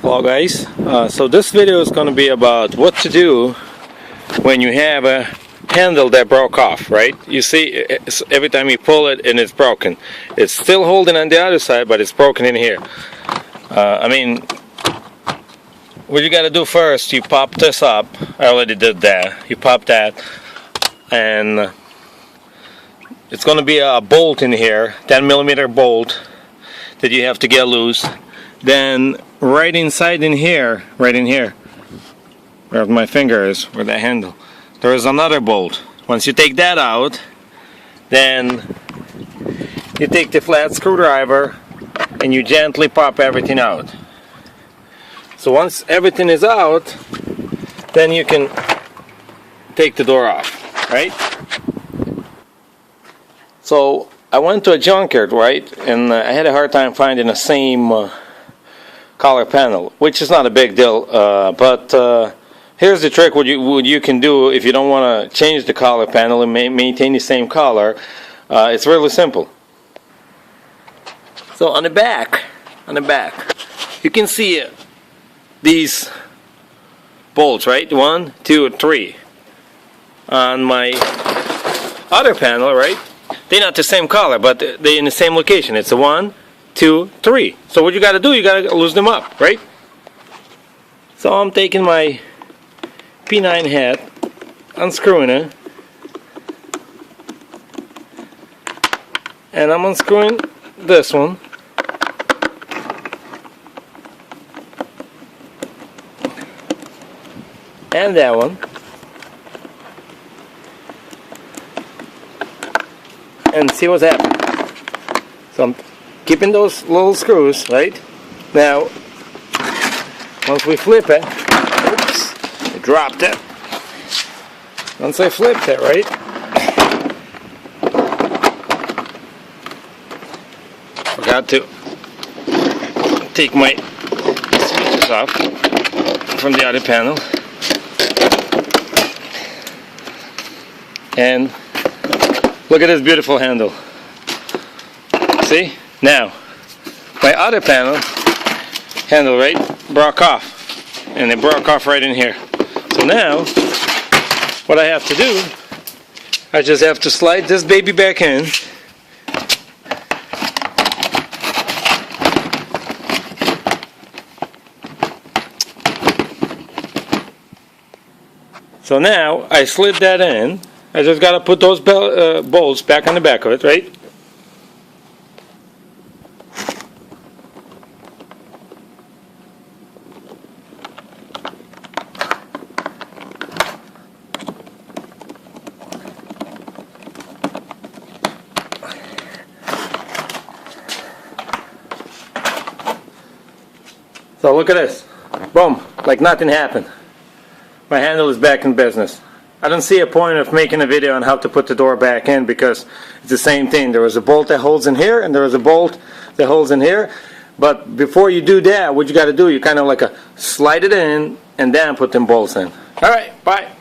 Hello guys, so this video is going to be about what to do when you have a handle that broke off, right? You see, every time you pull it and it's broken. It's still holding on the other side, but it's broken in here. What you got to do first, you pop this up. I already did that. You pop that, and it's going to be a bolt in here, 10mm bolt that you have to get loose. Then right inside in here, where my finger is, where the handle, there is another bolt. Once you take that out, then you take the flat screwdriver and you gently pop everything out. So once everything is out, then you can take the door off, right? So I went to a junkyard, right, and I had a hard time finding the same collar panel, which is not a big deal, but here's the trick. What you can do if you don't want to change the collar panel and maintain the same collar. It's really simple. So on the back, you can see these bolts, right? 1, 2, 3. On my other panel, right? They're not the same color, but they're in the same location. It's a 1, 2, 3. So what you got to do, you got to loosen them up, right? So I'm taking my P9 head, unscrewing it, and I'm unscrewing this one, and that one, and see what's happening. So I'm keeping those little screws, right? Now, once we flip it, oops, I dropped it. Once I flipped it, right? Forgot to take my switches off from the other panel. And look at this beautiful handle. See? Now, my other handle, right, broke off. And it broke off right in here. So now, what I have to do, I just have to slide this baby back in. So now, I slid that in. I just got to put those bolts back on the back of it, right? So look at this. Boom. Like nothing happened. My handle is back in business. I don't see a point of making a video on how to put the door back in because it's the same thing. There was a bolt that holds in here and there was a bolt that holds in here. But before you do that, what you got to do, you kind of like slide it in and then put them bolts in. Alright, bye.